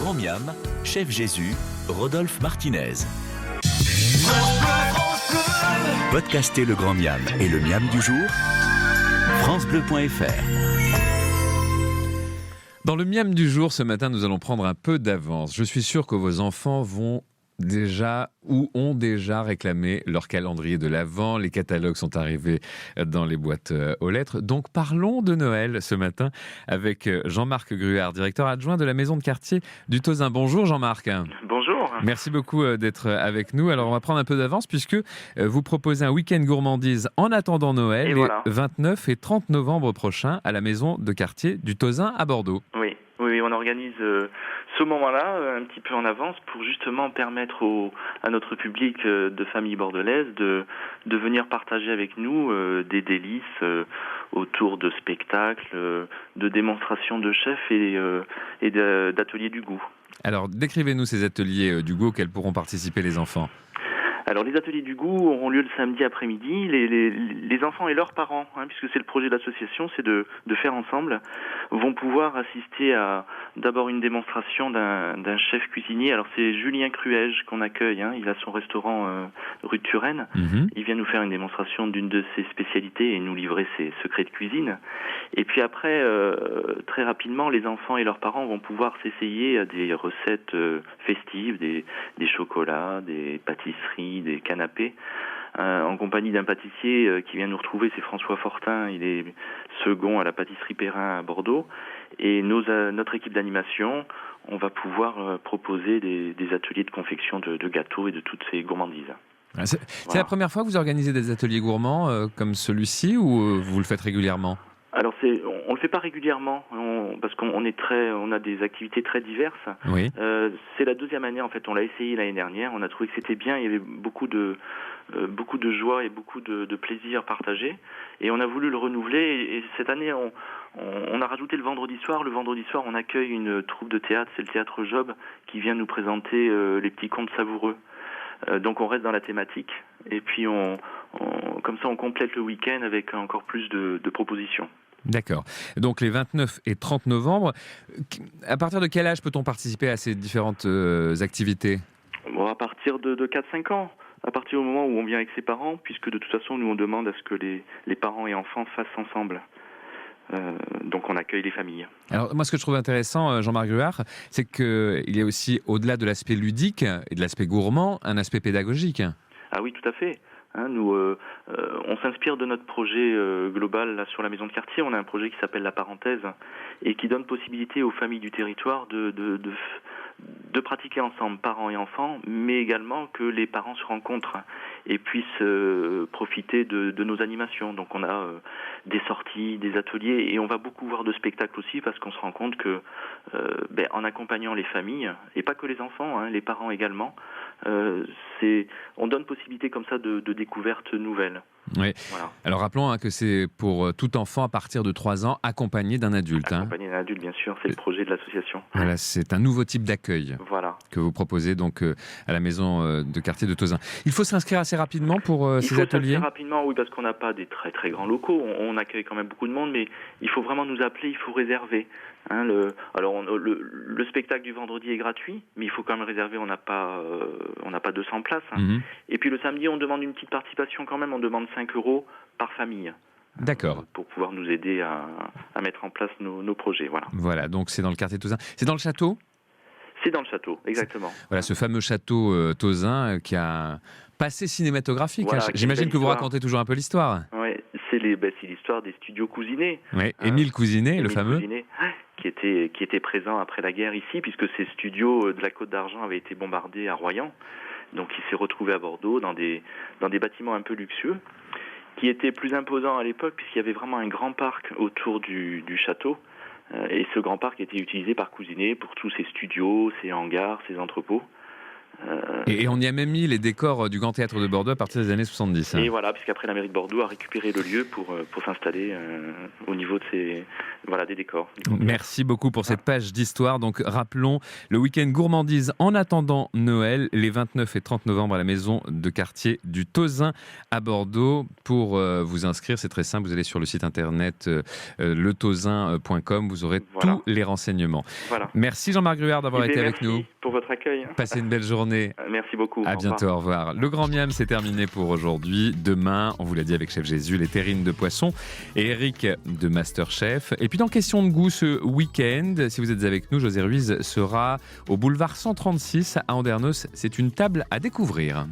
Grand Miam, Chef Jésus, Rodolphe Martinez. Podcastez le Grand Miam et le Miam du jour, francebleu.fr. Dans le Miam du jour, ce matin, nous allons prendre un peu d'avance. Je suis sûr que vos enfants vont déjà ou ont déjà réclamé leur calendrier de l'Avent. Les catalogues sont arrivés dans les boîtes aux lettres. Donc parlons de Noël ce matin avec Jean-Marc Gruard, directeur adjoint de la maison de quartier du Tauzin. Bonjour Jean-Marc. Bonjour. Merci beaucoup d'être avec nous. Alors on va prendre un peu d'avance puisque vous proposez un week-end gourmandise en attendant Noël, et voilà. 29 et 30 novembre prochains à la maison de quartier du Tauzin à Bordeaux. Oui, on organise ce moment-là un petit peu en avance pour justement permettre à notre public de familles bordelaises de venir partager avec nous des délices autour de spectacles, de démonstrations de chefs et d'ateliers du goût. Alors décrivez-nous ces ateliers du goût auxquels pourront participer les enfants. Alors les ateliers du goût auront lieu le samedi après-midi. Les enfants et leurs parents, puisque c'est le projet de l'association, c'est de faire ensemble, vont pouvoir assister à d'abord une démonstration d'un chef cuisinier. Alors c'est Julien Cruège qu'on accueille, il a son restaurant rue de Turenne. Il vient nous faire une démonstration d'une de ses spécialités et nous livrer ses secrets de cuisine. Et puis après, très rapidement, les enfants et leurs parents vont pouvoir s'essayer à des recettes festives, des chocolats, des pâtisseries, des canapés, en compagnie d'un pâtissier qui vient nous retrouver, c'est François Fortin, il est second à la pâtisserie Perrin à Bordeaux, et notre équipe d'animation, on va pouvoir proposer des ateliers de confection de gâteaux et de toutes ces gourmandises. C'est la première fois que vous organisez des ateliers gourmands comme celui-ci ou vous le faites régulièrement ? Alors on le fait pas régulièrement parce qu'on a des activités très diverses. Oui. C'est la deuxième année en fait. On l'a essayé l'année dernière. On a trouvé que c'était bien. Il y avait beaucoup de joie et beaucoup de plaisir partagé. Et on a voulu le renouveler. Et cette année, on a rajouté le vendredi soir. Le vendredi soir, on accueille une troupe de théâtre. C'est le Théâtre Job qui vient nous présenter les petits contes savoureux. Donc on reste dans la thématique. Et puis comme ça, on complète le week-end avec encore plus de propositions. D'accord. Donc les 29 et 30 novembre, à partir de quel âge peut-on participer à ces différentes activités ? Bon, à partir de 4-5 ans. À partir du moment où on vient avec ses parents, puisque de toute façon, nous on demande à ce que les parents et enfants fassent ensemble. Donc on accueille les familles. Alors moi ce que je trouve intéressant, Jean-Marc Gruard, c'est qu'il y a aussi, au-delà de l'aspect ludique et de l'aspect gourmand, un aspect pédagogique. Ah oui, tout à fait. Nous, on s'inspire de notre projet global là, sur la maison de quartier. On a un projet qui s'appelle La Parenthèse et qui donne possibilité aux familles du territoire de pratiquer ensemble, parents et enfants, mais également que les parents se rencontrent et puissent profiter de nos animations. Donc on a des sorties, des ateliers et on va beaucoup voir de spectacles aussi parce qu'on se rend compte que en accompagnant les familles, et pas que les enfants, les parents également, on donne possibilité comme ça de découvertes nouvelles. Oui. Voilà. Alors rappelons que c'est pour tout enfant à partir de 3 ans accompagné d'un adulte. Accompagné d'un adulte, bien sûr, c'est le projet de l'association. Voilà, c'est un nouveau type d'accueil que vous proposez donc à la maison de quartier de Tauzin. Il faut s'inscrire assez rapidement pour ces ateliers ? Il faut s'inscrire rapidement, oui, parce qu'on n'a pas des très très grands locaux. On accueille quand même beaucoup de monde, mais il faut vraiment nous appeler, il faut réserver. Le spectacle du vendredi est gratuit, mais il faut quand même réserver, on n'a pas 200 places. Et puis le samedi, on demande une petite participation quand même, on demande 5 € par famille. D'accord. Pour pouvoir nous aider à mettre en place nos projets. Voilà, donc c'est dans le quartier Tauzin. C'est dans le château ? C'est dans le château, exactement. Voilà, ce fameux château Tauzin qui a un passé cinématographique. Voilà, J'imagine que vous racontez toujours un peu l'histoire. Oui, c'est l'histoire des studios Cousinet. Oui, Émile Cousinet, le fameux. Cousinet, qui était présent après la guerre ici, puisque ces studios de la Côte d'Argent avaient été bombardés à Royan. Donc il s'est retrouvé à Bordeaux dans des bâtiments un peu luxueux, qui étaient plus imposants à l'époque, puisqu'il y avait vraiment un grand parc autour du château. Et ce grand parc était utilisé par Cousinet pour tous ses studios, ses hangars, ses entrepôts. Et on y a même mis les décors du Grand Théâtre de Bordeaux à partir des années 70. Et voilà, puisqu'après la mairie de Bordeaux a récupéré le lieu pour s'installer au niveau de voilà, des décors. Merci beaucoup pour cette page d'histoire. Donc rappelons le week-end gourmandise en attendant Noël, les 29 et 30 novembre à la maison de quartier du Tauzin à Bordeaux. Pour vous inscrire, c'est très simple, vous allez sur le site internet letauzin.com, vous aurez tous les renseignements. Voilà. Merci Jean-Marc Gruard d'avoir été avec nous. Merci pour votre accueil. Passez une belle journée. Merci beaucoup. À bientôt, au revoir. Le Grand Miam, c'est terminé pour aujourd'hui. Demain, on vous l'a dit avec Chef Jésus, les terrines de poisson et Eric de Masterchef. Et puis dans Question de goût ce week-end, si vous êtes avec nous, José Ruiz sera au boulevard 136 à Andernos. C'est une table à découvrir.